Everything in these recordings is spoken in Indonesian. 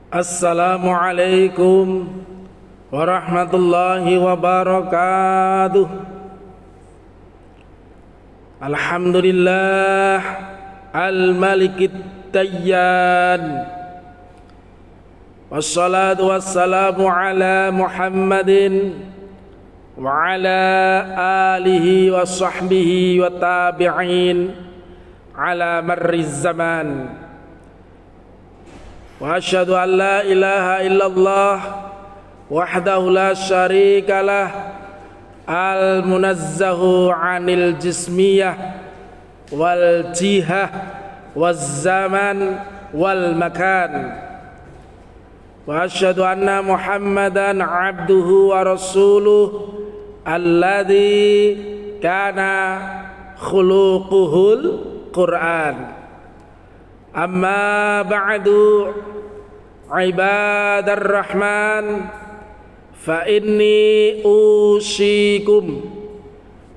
Assalamualaikum warahmatullahi wabarakatuh. Alhamdulillah al-malikit tayyan, wassalatu wassalamu ala Muhammadin wa ala alihi wa sahbihi wa tabi'in ala marriz zaman. Wa asyhadu an la ilaha illallah wahdahu la syarika lah, al-munazzahu 'anil jismiyah wal jihah waz zaman wal makan. Wa asyhadu anna Muhammadan 'abduhu wa rasuluh alladzi kana khuluquhul Qur'an. Amma ba'du, ibadar rahman, fa inni usikum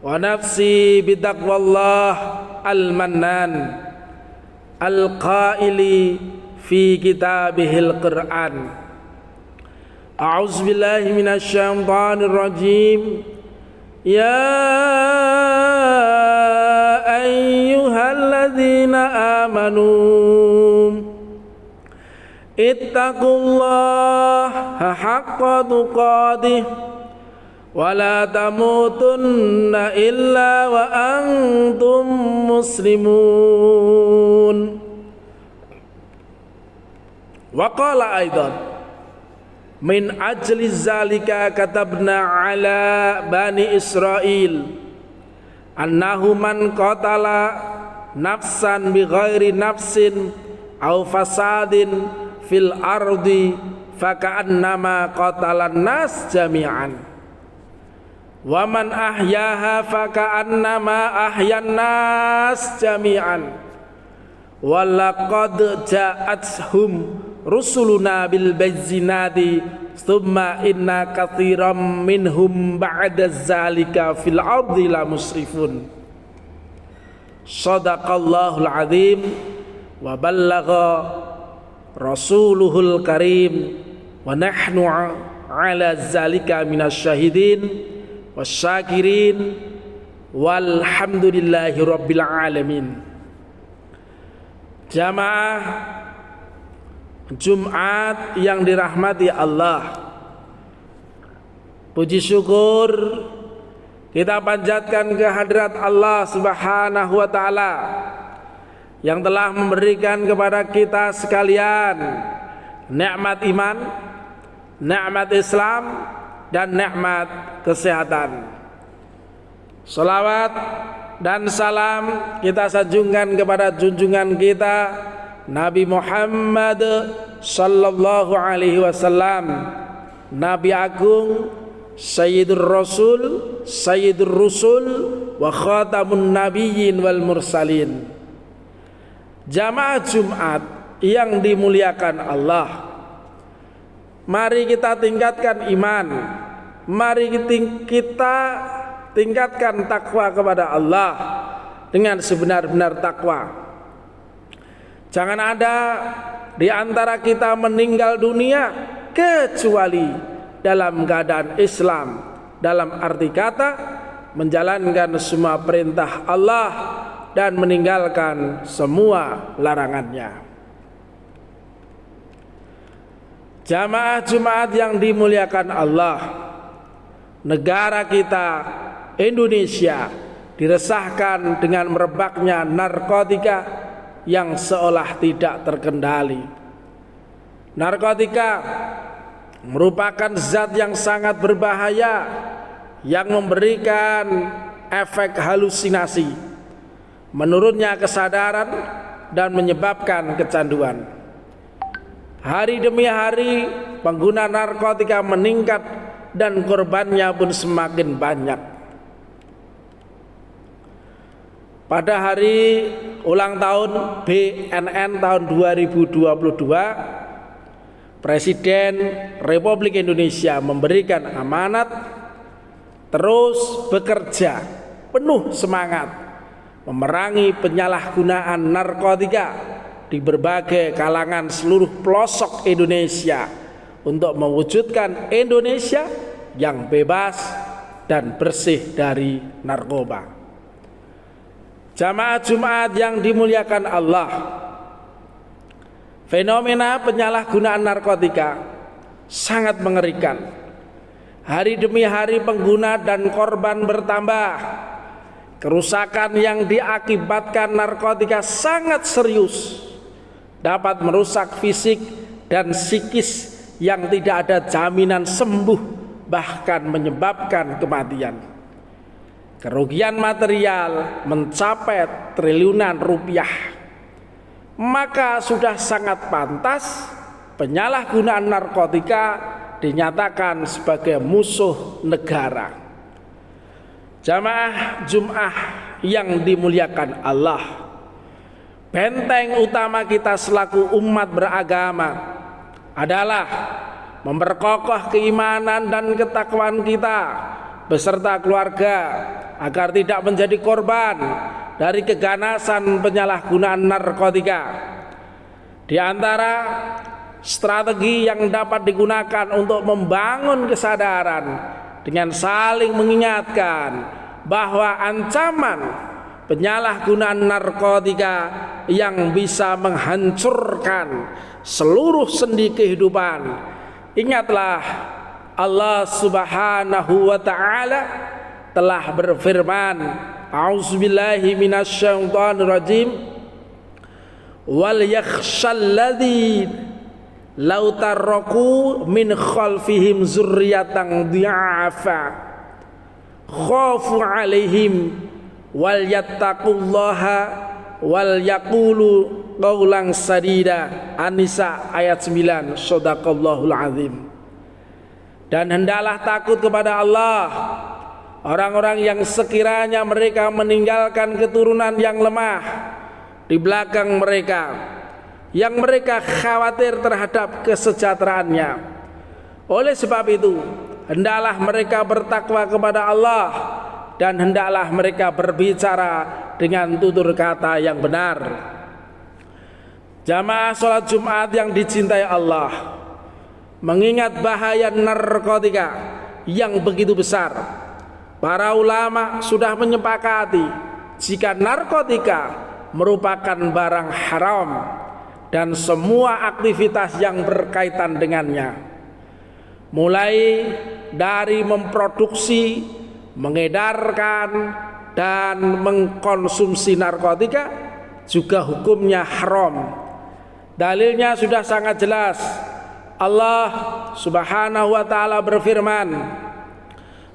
wa nafsi bitaqwallah al-mannan al-qaili fi kitabihil Qur'an. A'udzu billahi minasy syaithanir rajim. Ya ayyuhalladzina amanu ittaqullaha haqqa tuqatih wa la tamutunna illa wa antum muslimun. Wa qala aidan min ajli zalika katabna ala bani Israil annahu man qatala nafsan bi ghairi nafsin aw fasadin fil ardi faka'annama qatalan nas jami'an wa man ahyaha faka'annama ahyan nas jami'an wa laqad ja'athum rusuluna bil bayyinati thumma inna katsiran minhum ba'da zalika fil ardi la musrifun. Shadaqallahul azim wa ballagha rasuluhul karim wa nahnu ala zalika minasyahidin wasyakirin walhamdulillahi rabbil alamin. Jamaah Jumat yang dirahmati Allah, puji syukur kita panjatkan kehadirat Allah Subhanahu wa taala yang telah memberikan kepada kita sekalian nikmat iman, nikmat Islam, dan nikmat kesehatan. Salawat dan salam kita sanjungkan kepada junjungan kita Nabi Muhammad sallallahu alaihi wasallam, Nabi agung, Sayyidur Rasul, Sayyidur Rusul, wa khatamun nabiyyin wal mursalin. Jamaah Jumat yang dimuliakan Allah, mari kita tingkatkan iman, mari kita tingkatkan takwa kepada Allah dengan sebenar-benar takwa. Jangan ada di antara kita meninggal dunia kecuali dalam keadaan Islam, dalam arti kata menjalankan semua perintah Allah dan meninggalkan semua larangannya. Jamaah Jumat yang dimuliakan Allah, negara kita Indonesia diresahkan dengan merebaknya narkotika yang seolah tidak terkendali. Narkotika merupakan zat yang sangat berbahaya yang memberikan efek halusinasi, menurunnya kesadaran, dan menyebabkan kecanduan. Hari demi hari pengguna narkotika meningkat dan korbannya pun semakin banyak. Pada hari ulang tahun BNN tahun 2022, Presiden Republik Indonesia memberikan amanat terus bekerja penuh semangat memerangi penyalahgunaan narkotika di berbagai kalangan seluruh pelosok Indonesia untuk mewujudkan Indonesia yang bebas dan bersih dari narkoba. Jamaah Jumat yang dimuliakan Allah, fenomena penyalahgunaan narkotika sangat mengerikan. Hari demi hari pengguna dan korban bertambah. Kerusakan yang diakibatkan narkotika sangat serius, dapat merusak fisik dan psikis yang tidak ada jaminan sembuh, bahkan menyebabkan kematian. Kerugian material mencapai triliunan rupiah. Maka sudah sangat pantas penyalahgunaan narkotika dinyatakan sebagai musuh negara. Jamaah Jumat yang dimuliakan Allah, benteng utama kita selaku umat beragama adalah memperkokoh keimanan dan ketakwaan kita beserta keluarga agar tidak menjadi korban dari keganasan penyalahgunaan narkotika. Di antara strategi yang dapat digunakan untuk membangun kesadaran dengan saling mengingatkan bahwa ancaman penyalahgunaan narkotika yang bisa menghancurkan seluruh sendi kehidupan. Ingatlah, Allah Subhanahu wa ta'ala telah berfirman, a'udzubillahi minasyaitonirrajim, wal yakhshalladzina lau tarraku min khalfihim zurriyatan dhi'afa khafu alaihim wal yattaqullaha wal yaqulu qaulan sadida. An-Nisa ayat 9. Shadaqallahul azim. Dan hendaklah takut kepada Allah orang-orang yang sekiranya mereka meninggalkan keturunan yang lemah di belakang mereka, yang mereka khawatir terhadap kesejahteraannya. Oleh sebab itu, hendaklah mereka bertakwa kepada Allah dan hendaklah mereka berbicara dengan tutur kata yang benar. Jamaah sholat Jumat yang dicintai Allah, mengingat bahaya narkotika yang begitu besar, para ulama sudah menyepakati jika narkotika merupakan barang haram dan semua aktivitas yang berkaitan dengannya, mulai dari memproduksi, mengedarkan, dan mengkonsumsi narkotika juga hukumnya haram. Dalilnya sudah sangat jelas. Allah Subhanahu wa ta'ala berfirman,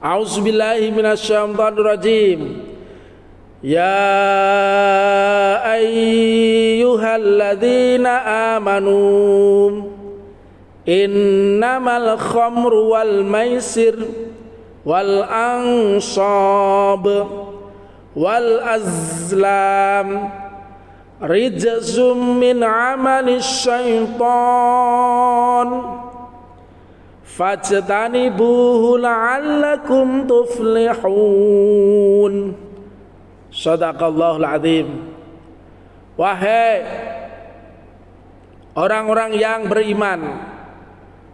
a'udzubillahi minasyaitonirrajim, ya ayyuhalladzina amanu innamal khamru wal maisir wal ansab wal azlam rijzum min amalis syaitan fajtanibuhu la'allakum tuflihun. Shadaqallahul azim. Wahai orang-orang yang beriman,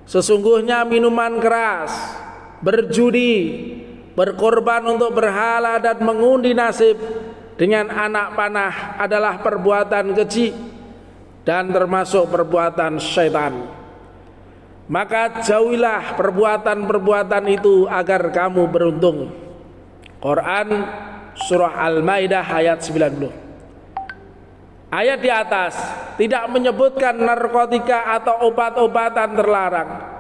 sesungguhnya minuman keras, berjudi, berkorban untuk berhala dan mengundi nasib dengan anak panah adalah perbuatan keji dan termasuk perbuatan syaitan. Maka jauhilah perbuatan-perbuatan itu agar kamu beruntung. Quran Surah Al-Maidah ayat 90. Ayat di atas tidak menyebutkan narkotika atau obat-obatan terlarang,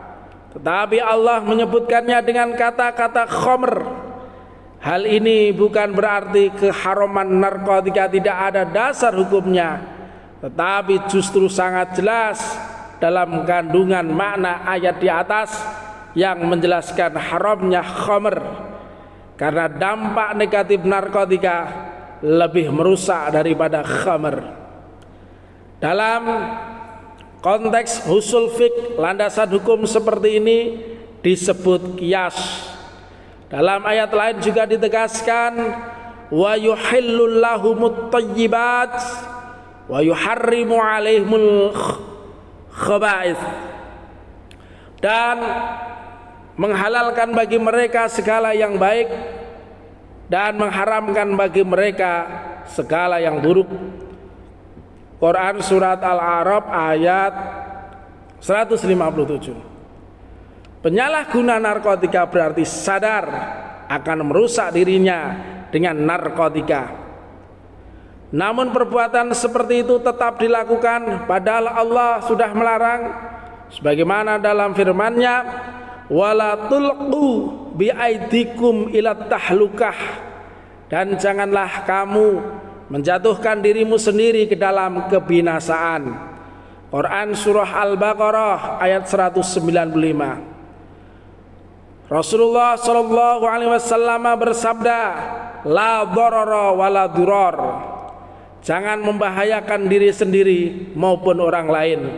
tetapi Allah menyebutkannya dengan kata-kata khamr. Hal ini bukan berarti keharaman narkotika tidak ada dasar hukumnya, tetapi justru sangat jelas dalam kandungan makna ayat di atas yang menjelaskan haramnya khamr, karena dampak negatif narkotika lebih merusak daripada khamr. Dalam konteks usul fiqh, landasan hukum seperti ini disebut qiyas. Dalam ayat lain juga ditegaskan wa yuhillul lahumut thayyibat wa yuharrimu alaihimul khaba'ith, dan menghalalkan bagi mereka segala yang baik dan mengharamkan bagi mereka segala yang buruk. Quran surat Al-A'raf ayat 157. Penyalahguna narkotika berarti sadar akan merusak dirinya dengan narkotika. Namun perbuatan seperti itu tetap dilakukan padahal Allah sudah melarang, sebagaimana dalam firman-Nya, wala tulqu biaidikum ila tahlukah, dan janganlah kamu menjatuhkan dirimu sendiri ke dalam kebinasaan. Quran surah Al-Baqarah ayat 195. Rasulullah sallallahu alaihi wasallam bersabda, la darara wala durar, jangan membahayakan diri sendiri maupun orang lain.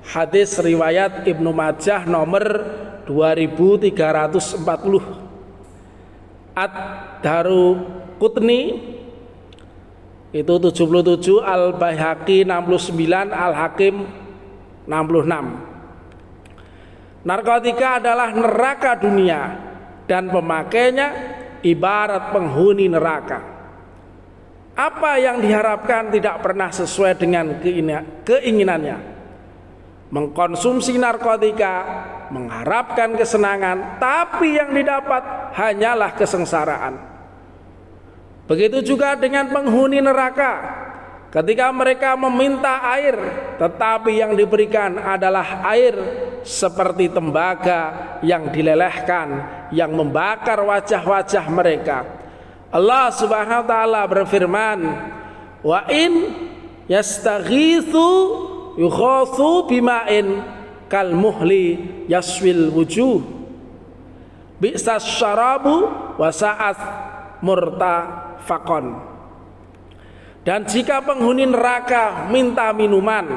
Hadis riwayat Ibnu Majah nomor 2340. Ad-Daruqutni itu 77, Al-Baihaqi 69, Al-Hakim 66. Narkotika adalah neraka dunia dan pemakainya ibarat penghuni neraka. Apa yang diharapkan tidak pernah sesuai dengan keinginannya. Mengkonsumsi narkotika mengharapkan kesenangan, tapi yang didapat hanyalah kesengsaraan. Begitu juga dengan penghuni neraka. Ketika mereka meminta air, tetapi yang diberikan adalah air seperti tembaga yang dilelehkan, yang membakar wajah-wajah mereka. Allah Subhanahu wa taala berfirman, wa in yastaghitsu yughatsu bima'in kal muhli yaswil wujuh bi'sas syarabu wa sa'at murtafaqon. Dan jika penghuni neraka minta minuman,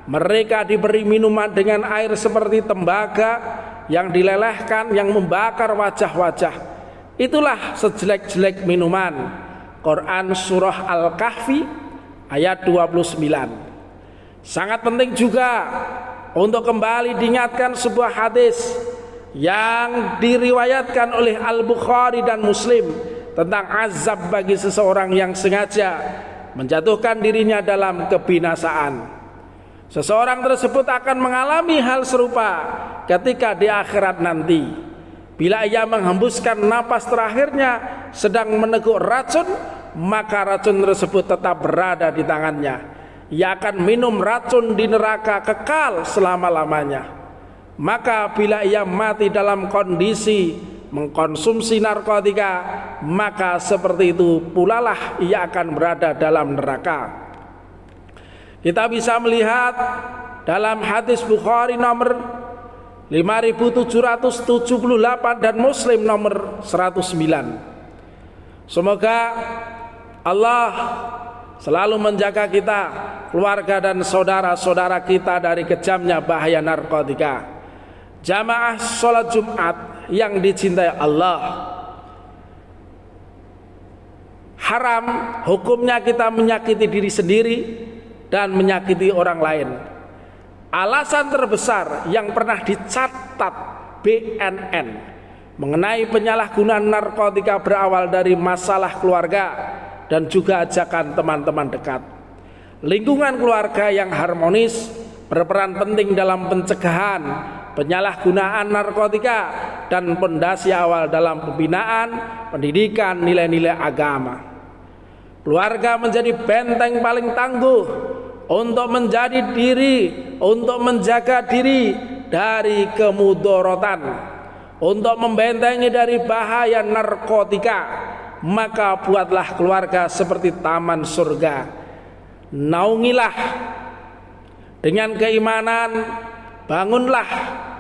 mereka diberi minuman dengan air seperti tembaga yang dilelehkan, yang membakar wajah-wajah. Itulah sejelek-jelek minuman. Quran surah Al-Kahfi ayat 29. Sangat penting juga untuk kembali diingatkan sebuah hadis yang diriwayatkan oleh Al-Bukhari dan Muslim tentang azab bagi seseorang yang sengaja menjatuhkan dirinya dalam kebinasaan. Seseorang tersebut akan mengalami hal serupa ketika di akhirat nanti. Bila ia menghembuskan napas terakhirnya sedang meneguk racun, maka racun tersebut tetap berada di tangannya. Ia akan minum racun di neraka kekal selama-lamanya. Maka bila ia mati dalam kondisi mengkonsumsi narkotika, maka seperti itu pulalah ia akan berada dalam neraka. Kita bisa melihat dalam hadis Bukhari nomor 5778 dan Muslim nomor 109. Semoga Allah selalu menjaga kita, keluarga dan saudara-saudara kita dari kejamnya bahaya narkotika. Jamaah sholat Jumat yang dicintai Allah, haram hukumnya kita menyakiti diri sendiri dan menyakiti orang lain. Alasan terbesar yang pernah dicatat BNN mengenai penyalahgunaan narkotika berawal dari masalah keluarga dan juga ajakan teman-teman dekat. Lingkungan keluarga yang harmonis berperan penting dalam pencegahan penyalahgunaan narkotika dan pondasi awal dalam pembinaan pendidikan nilai-nilai agama. Keluarga menjadi benteng paling tangguh untuk menjaga diri dari kemudorotan, untuk membentengi dari bahaya narkotika. Maka buatlah keluarga seperti taman surga. Naungilah dengan keimanan, bangunlah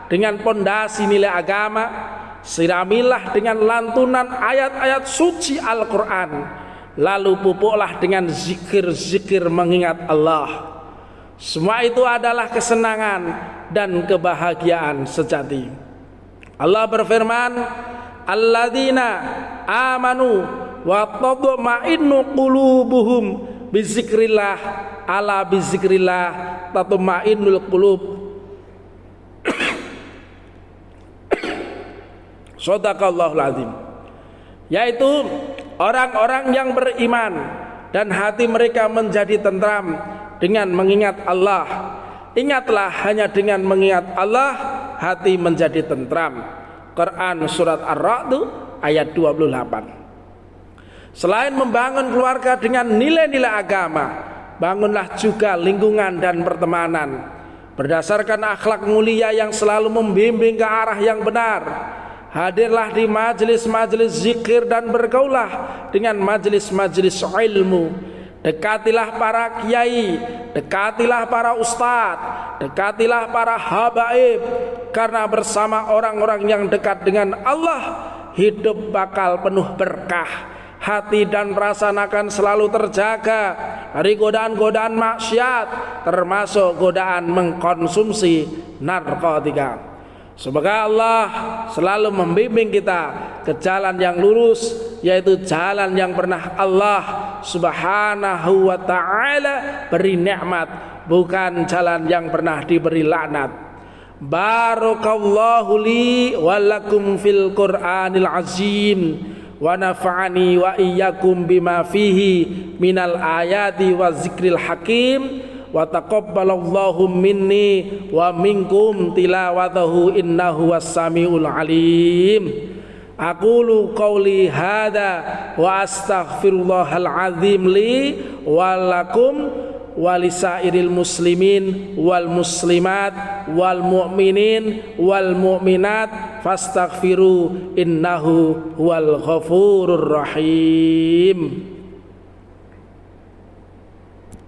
dengan pondasi nilai agama, siramilah dengan lantunan ayat-ayat suci Al-Quran, lalu pupuklah dengan zikir-zikir mengingat Allah. Semua itu adalah kesenangan dan kebahagiaan sejati. Allah berfirman, alladzina amanu wa tatma'innu qulubuhum bizikrillah, ala bizikrillah tatma'innul qulub. Shadaqallahul azim. Yaitu orang-orang yang beriman dan hati mereka menjadi tentram dengan mengingat Allah. Ingatlah, hanya dengan mengingat Allah hati menjadi tentram. Quran surat Ar-Ra'd ayat 28. Selain membangun keluarga dengan nilai-nilai agama, bangunlah juga lingkungan dan pertemanan berdasarkan akhlak mulia yang selalu membimbing ke arah yang benar. Hadirlah di majelis-majelis zikir dan bergaulah dengan majelis-majelis ilmu. Dekatilah para kiai, dekatilah para ustadz, dekatilah para habaib, karena bersama orang-orang yang dekat dengan Allah, hidup bakal penuh berkah. Hati dan perasaan akan selalu terjaga dari godaan-godaan maksiat, termasuk godaan mengkonsumsi narkotika. Semoga Allah selalu membimbing kita ke jalan yang lurus, yaitu jalan yang pernah Allah subhanahu wa ta'ala beri nikmat, bukan jalan yang pernah diberi laknat. Barakallahu li walakum fil Qur'anil azim, wa nafa'ani wa iyyakum bima fihi minal ayati wa zikril hakim, wa taqabbalallahu minni wa minkum tilawatahu innahu was-samiul alim. Aqulu qawli hadza wa astaghfirullahal azim li wa lakum wa lisairil muslimin wal muslimat wal mu'minin wal mu'minat fastaghfiru innahu huwal ghafurur rahim.